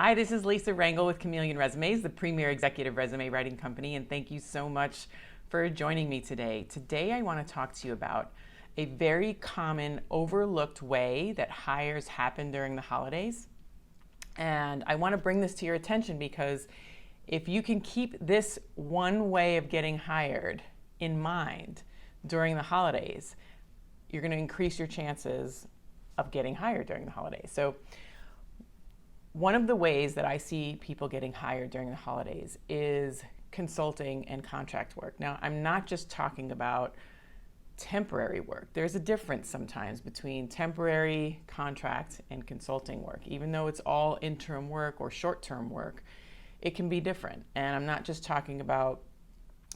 Hi, this is Lisa Rangel with Chameleon Resumes, the premier executive resume writing company, and thank you so much for joining me today. Today I want to talk to you about a very common overlooked way that hires happen during the holidays. And I want to bring this to your attention because if you can keep this one way of getting hired in mind during the holidays, you're going to increase your chances of getting hired during the holidays. So one of the ways that I see people getting hired during the holidays is consulting and contract work. Now, I'm not just talking about temporary work. There's a difference sometimes between temporary contract and consulting work. Even though it's all interim work or short-term work, it can be different. And I'm not just talking about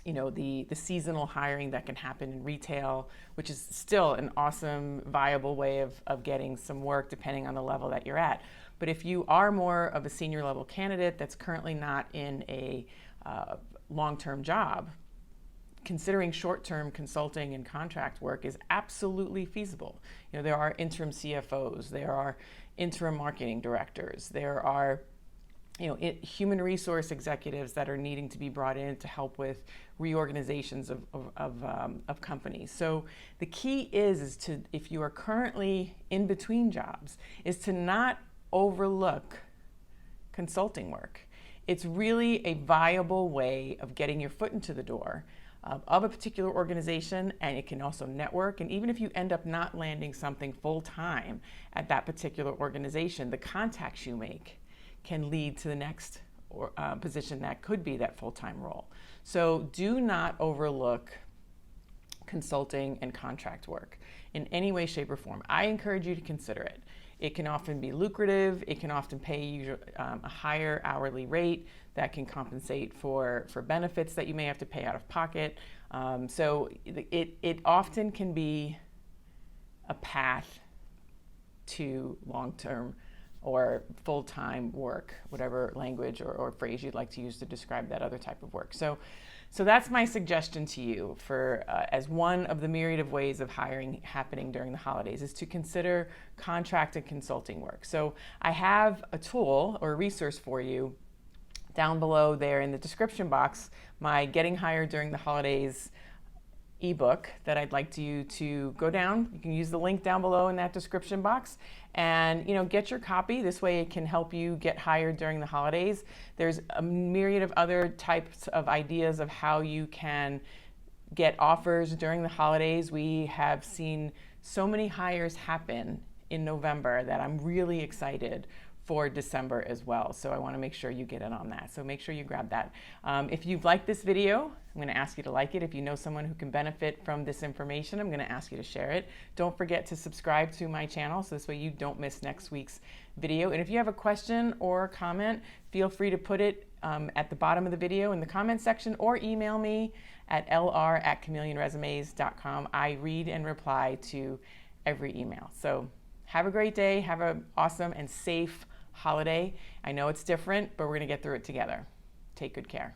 the seasonal hiring that can happen in retail, which is still an awesome, viable way of getting some work depending on the level that you're at. But if you are more of a senior level candidate that's currently not in a long-term job, considering short-term consulting and contract work is absolutely feasible. There are interim CFOs, there are interim marketing directors, there are human resource executives that are needing to be brought in to help with reorganizations of companies. So the key is to, if you are currently in between jobs, is to not overlook consulting work. It's really a viable way of getting your foot into the door of a particular organization, and it can also network. And even if you end up not landing something full-time at that particular organization, the contacts you make can lead to the next position that could be that full-time role. So do not overlook consulting and contract work in any way, shape, or form. I encourage you to consider it. It can often be lucrative. It can often pay you a higher hourly rate that can compensate for benefits that you may have to pay out of pocket. So it often can be a path to long-term or full-time work, whatever language or phrase you'd like to use to describe that other type of work. So that's my suggestion to you for as one of the myriad of ways of hiring happening during the holidays is to consider contract and consulting work. So I have a tool or a resource for you down below there in the description box, my Getting Hired During the Holidays ebook that I'd like you to go down. You can use the link down below in that description box and get your copy. This way it can help you get hired during the holidays. There's a myriad of other types of ideas of how you can get offers during the holidays. We have seen so many hires happen in November that I'm really excited for December as well. So I want to make sure you get in on that. So make sure you grab that. If you've liked this video, I'm going to ask you to like it. If you know someone who can benefit from this information, I'm going to ask you to share it. Don't forget to subscribe to my channel so this way you don't miss next week's video. And if you have a question or comment, feel free to put it at the bottom of the video in the comment section or email me at lr@chameleonresumes.com. I read and reply to every email. So have a great day. Have an awesome and safe holiday. I know it's different, but we're going to get through it together. Take good care.